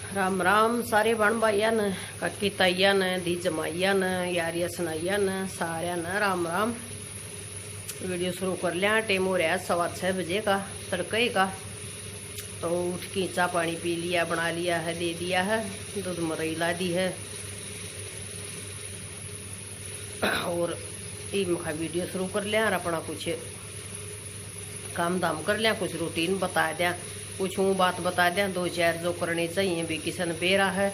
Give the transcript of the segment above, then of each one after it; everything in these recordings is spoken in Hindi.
राम राम सारे बण भाइया न काकी ताइया न दी जमाइया न यारिया सनाइया न सारिया न राम राम। वीडियो शुरू कर लिया। टाइम हो रहा है 6:15 बजे का तड़के का। तो उठ के चाय पानी पी लिया, बना लिया है, दे दिया है, दूध मरई ला दी है और ये मखा वीडियो शुरू कर लिया और अपना कुछ काम दाम कर लिया, कुछ रूटीन बता दिया, कुछ वो बात बता दिया, दो चार जो करनी चाहिए भी किसन बेरा है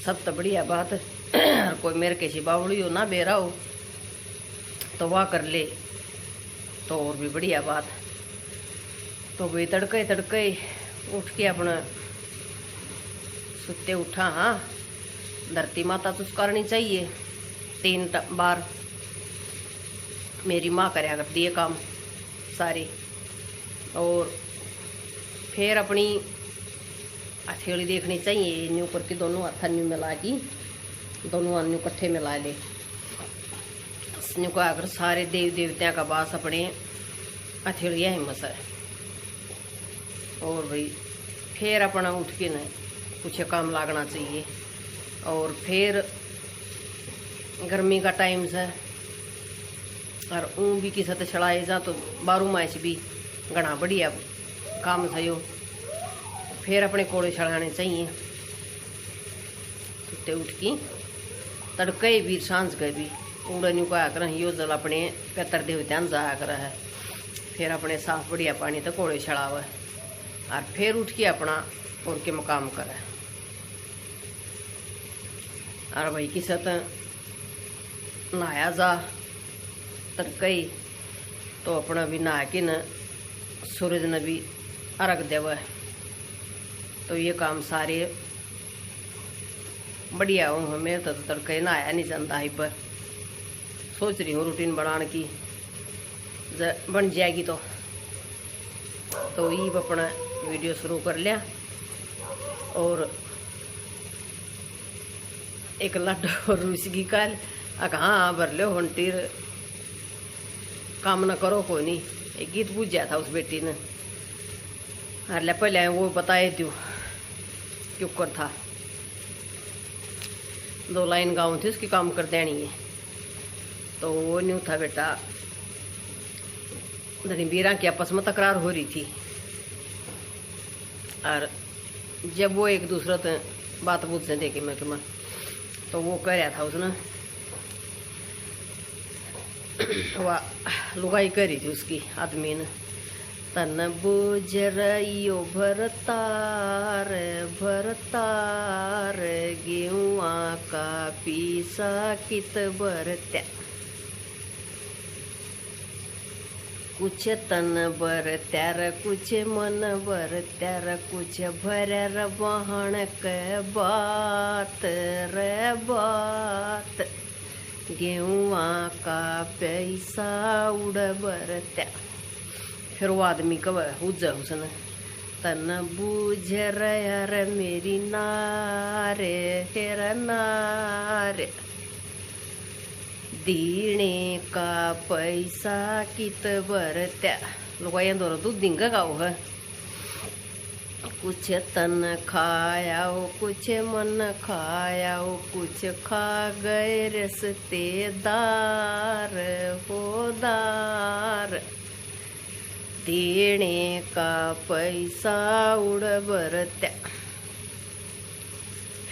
सब तो बढ़िया बात और कोई मेरे किसी बावड़ी हो ना बेरा हो तो वाह कर ले तो और भी बढ़िया बात। तो भाई तड़के तड़के उठ के अपना सुते उठा। हाँ, धरती माता तो करनी चाहिए 3 बार। मेरी माँ करया करती है काम सारे। और फिर अपनी हथेली देखनी चाहिए, न्यू करके दोनों हाथ न्यू मिला की दोनों अन्यू इकट्ठे मिला ले। न्यू को आकर सारे देव देवतियां का वास अपने हथेलियाँ हिम्मत है। और भाई फिर अपना उठ के न कुछ काम लागना चाहिए। और फिर गर्मी का टाइम से और ऊँ भी किसी से छड़ाए जा तो 12 मास भी घना बढ़िया काम थयो। फिर अपने कोड़े छड़ाने चाहिए सुते उठ की तड़के भी सांझ के भी उड़न को आकर यो जल अपने पितर देवत्यान जाया कर है। फिर अपने साफ बढ़िया पानी तो कोड़े छड़ावे और फिर उठ के अपना और के मकाम करे। और भाई किस नहाया जा तड़के तो अपना भी नहा के न सूरज ने भी अर्घ देवे। तो ये काम सारे बढ़िया हो। हमें तो तड़के नहाया नहीं जाता है, पर सोच रही हूँ रूटीन बनाने की बन जाएगी तो ये अपना वीडियो शुरू कर लिया। और एक लड्डू और रूस की काल हाँ भर लो वंटीर काम न करो कोई नहीं। एक गीत पूछ जाया था उस बेटी ने अरे पहले वो बताए दू क्यों कर था 2 लाइन गाँव थी उसकी काम कर देनी है। तो वो न्यू था बेटा धनी बीरा की आपस में तकरार हो रही थी और जब वो एक दूसरे से बात पूछने दे कि मैं तो वो कह रहा था उसने वाह लुगाई करी थी उसकी आदमी ने तन बोझ रइयो भरतार भरतार गेहुआ का पीसा कित भरत्या कुछ तन बर त्यार कुछ मन बर त्यार कुछ भर बहन के बात रे बात गेहुआ का पैसा उड़ बर त्या। फिर वो आदमी कब उज उसने तन बूझ यार मेरी नारे हेर नारे दीने का पैसा कित भरत्या। लोग दोनों दूध दिंगा गाओ है कुछ तन खायाओ कुछ मन खायाओ कुछ खा गए रिश्तेदार होदार देने का पैसा उड़ भरत्या।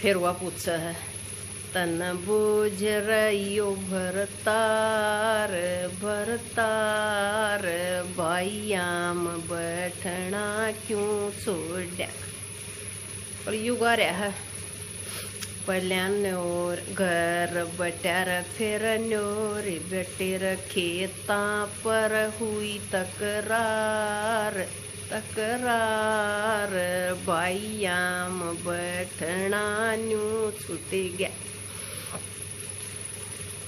फिर वह पूछ है तन बोझ रइयो भरतार भरतार भाईयाम बैठना क्यों छोड़ा। और युगा रहा है पहल्यान और घर बटर फिर न्योर बेटेर खेता पर हुई तकरार तकरार भाईयाम बैठना न्यू छूट गया।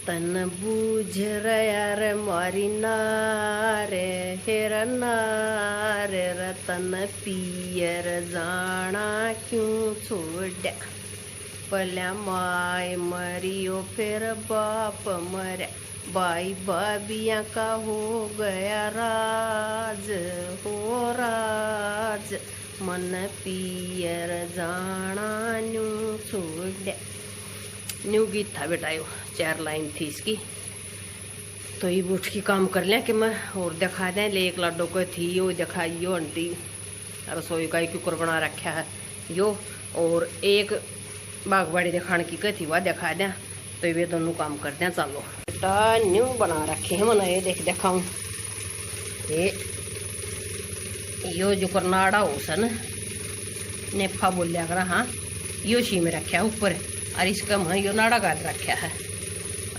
तन बूझ यार मारी नारे हेर नारे रतन पियर जाना क्यों छोड़ा। पहल्या माय मरियो फिर बाप मरा भाई भाभिया का हो गया राज हो राज मन पियर जाना न्यू छोड़ न्यू गीत था बेटा, यो 4 लाइन थी इसकी। तो ये बूट की काम कर लिया कि मैं और दिखा दें ले। एक लाडो को थी यो दिखाइयो आंटी रसोई का कुकर बना रखा है यो, और एक बागवाड़ी दिखाने की थी वह दिखा दें। तो ये दोनों काम कर दें। चलो बेटा न्यू बना रखे हैं मैंने, ये देख दिखाऊं। ये यो जो करनाड़ा हो सन नेफा बोलिया करा, हाँ यो शी में रखा है ऊपर, और इसका मैं यो नाड़ा गाड़ रखा है।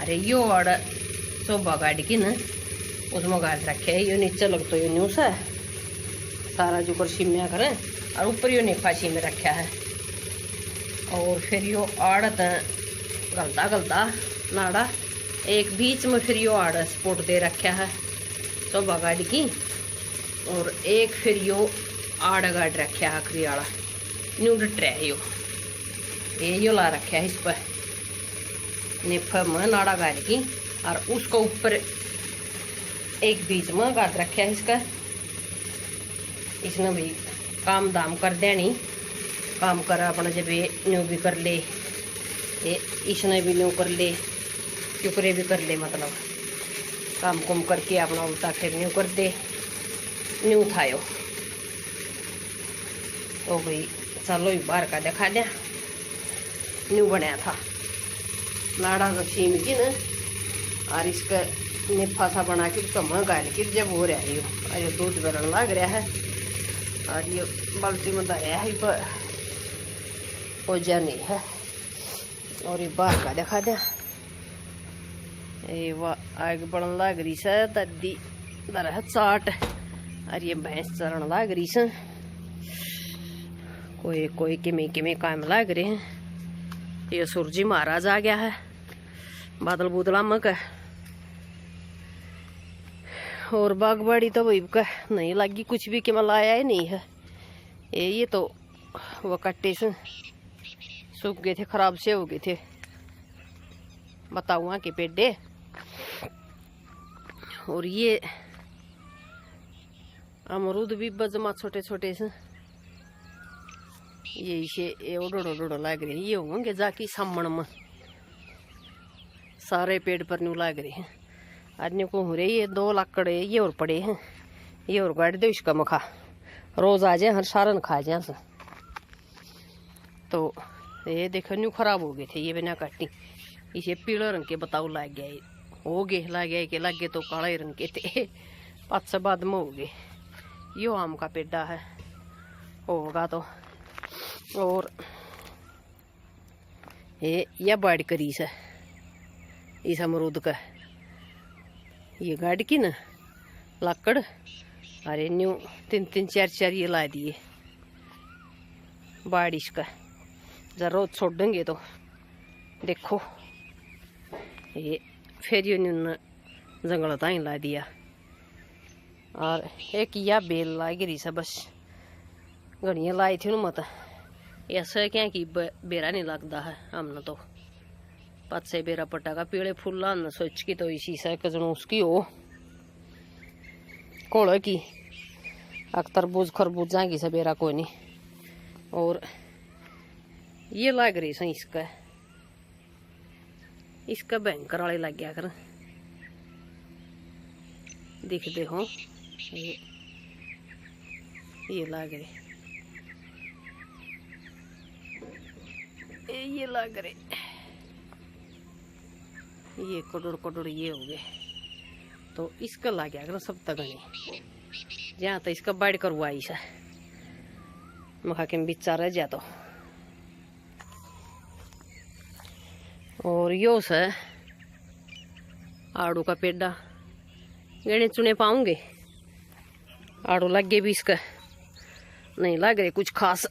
अरे यो और शोभा गाड़ की न उसमें गाड़ रखे है। यो नीचे लग तो यो न्यूस है सारा जो कर शिमया करें, और ऊपर यो नेफा शी में रखा है। और फिर यो आड़त गलता गलता नाड़ा एक बीच में, फिर यो आड़ स्पोर्ट दे रखा है शोभा गाड़ की, और एक फिर यो आड़ गाड़ रखा है आखिरी आड़ा न्यू डट है यो ला रखा है इस पर नेफा में नाड़ा गाड़ की, और उसको ऊपर एक बीच में गाड़ रखा है इसका। इसने भी काम दाम कर देनी, काम कर अपना जब ये न्यू भी कर ले, ये इसने भी न्यू कर ले, चुकरे भी कर ले, मतलब काम कुम करके अपना उल्टा फिर न्यू कर दे। न्यू था यो। तो भाई चलो एक बार का दिखा दिया न्यू बनाया था नाड़ा का सीम की न, और इसका निफा सा बना के कम गाल के जब हो रहा है यो। और ये दूध बरन लग रहा है, और ये बाल्टी में दया है पर ओजा नहीं है। और ये बाहर का दिखा दिया, ये वह आग बढ़न लग रही से दद्दी दर है चाट, और ये भैंस चरण लग रही से। कोई कोई किमे काम लग रहे हैं। ये सूरजी महाराज आ गया है बादल बुदला मक, और बागवाड़ी तो वही का नहीं लगी कुछ भी कि मैं लाया ही नहीं है। ये तो वो कट्टे से सूख गए थे, खराब से हो गए थे बताऊँ के पेड़े। और ये अमरूद भी बजमा छोटे छोटे से ये इसे ओडो लाग रहे हैं। ये होंगे जाके सामण में सारे पेड़ पर न्यू लाग रहे हैं। आदमी को हो रहे ये 2 लाकड़े ये और पड़े हैं, ये और गाड़ दो इसका मखा रोज आ जाए हर सारन खा जाए से। तो ये देखो न्यू खराब हो गए थे ये बिना काटी, इसे पीले रंग के बताओ लाग गया हो गए, लग गए तो काले रंग के थे 5 से बाद में हो गए। यो आम का पेड़ा है होगा तो। और ये बाड़ करीस है इस अमरूद का, ये गाड़ की ना लकड़, अरे न्यू 3 4 ये ला दिए बारिश का। जरा रोज छोड़ेंगे तो देखो ये फिर ये न्यू जंगल ताई ला दिया। और एक या बेल ला गिरी सा बस घड़ियाँ लाई थी मत, ऐसा क्या कि बेरा नहीं लगता है हमने तो 5 से बेरा पटा का पीले फूल लाना सोच की, तो इसी से कजन उसकी हो कोड़ की तरबूज खरबूजा की बेरा कोई नहीं। और ये लग रही सही इसका भयंकर वाले लग गया कर दिखते हो। ये लग रहे ये लग रहे ये करोड़ ये हो गए। तो इसका ला गया कर सब तक नहीं जहाँ तो इसका बाढ़ करवाई सा मखा के बिचा रह जा। तो और यो से आड़ू का पेड़ा गणे चुने पाऊंगे, आड़ू लग गए भी इसका नहीं लग रहे कुछ खास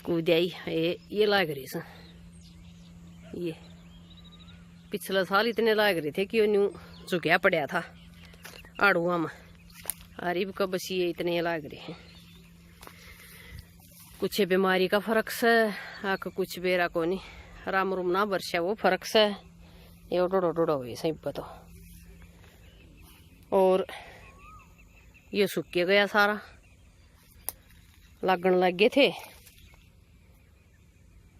कूदाई ये लग रही सा। ये पिछला साल इतने लग रहे थे कि न्यू चुकया पड़ा था आड़ुआ में, अरीब का बस ये इतने लग रहे हैं। कुछ बीमारी का फर्क से आक कुछ बेरा को नहीं राम रूम ना वर्षा वो फर्क से ये डोडो हुए सही तो। और ये सूख के गया सारा लगन लग गए थे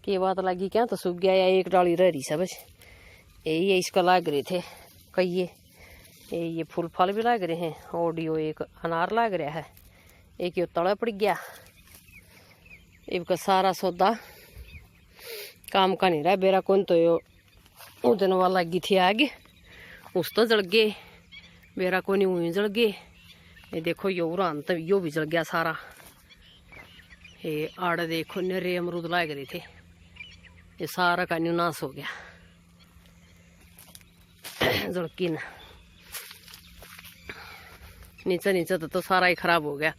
कि बात लगी क्या तो सूख गया, या एक डाली रह रही सब यही है। इसका लाग रहे थे कई ये फूल फल भी लाग रहे हैं, और यो एक अनार लाग रहा है, एक यो तड़ा पड़ गया। इनका सारा सौदा काम का नहीं रहा। बेरा कौन तो यो उदन वाला लगी थी आगे, उस तो जल गए। बेरा को नहीं हुई जल गए। ये देखो यो उरान तो यो भी जल गया सारा। ये आड़ देखो नरे अमरूद लाग रहे थे, ये सारा का न्यू नाश हो गया जड़की न। नीचे नीचे तो सारा ही खराब हो गया,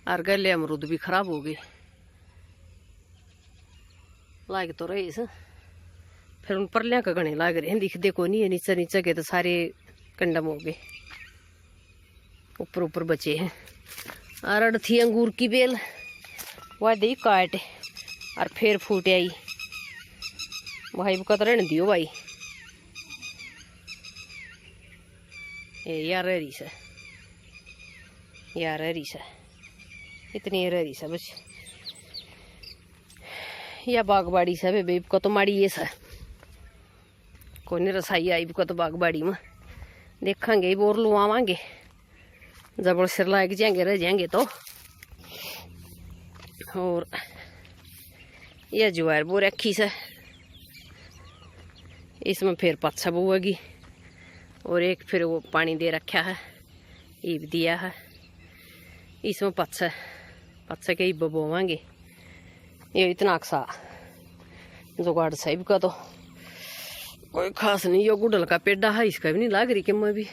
और गले अमरूद भी खराब हो गए। लाग तो रही से फिर उन परलियां का घने लाग रहे हैं, दिखते को नहीं है। नीचे नीचे के तो सारे कंडम हो गए, ऊपर ऊपर बचे हैं। अरड़ थी अंगूर की बेल, वह दी काट और फिर फूट आई। भाई बुका तो रहने दियो भाई। यार रही से, यार रही से, इतनी रही से बस। या बागबाड़ी से बेब को तो माड़ी ये सा कोई नहीं रसाई आई को तो बागबाड़ी में देखांगे बोर लुआवांगे, जबड़ सिर लाग जाएंगे रह जाएंगे तो। और यह ज्वार बो रखी से, इसमें फिर पत्छा बोएगी। और एक फिर वो पानी दे रखा है, ईब दिया है, इसमें पत्छा के ईब बोवांगे। ये इतना अक्सा जुगाड़ साहिब का तो कोई खास नहीं। यो गुडल का पेड़ा है, इसका भी नहीं लाग रही कि मैं भी।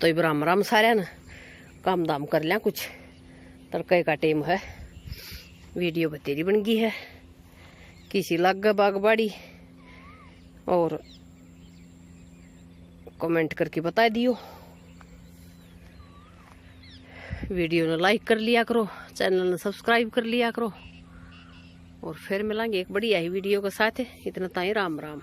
तो इब राम राम सारे न, काम दाम कर लिया कुछ, तड़के का टाइम है। वीडियो बतेरी बन गई है, किसी लग गया बागबाड़ी और कमेंट करके बता दियो। वीडियो ने लाइक कर लिया करो, चैनल ने सब्सक्राइब कर लिया करो। और फिर मिलेंगे एक बढ़िया ही वीडियो के साथ। इतना ताई राम राम।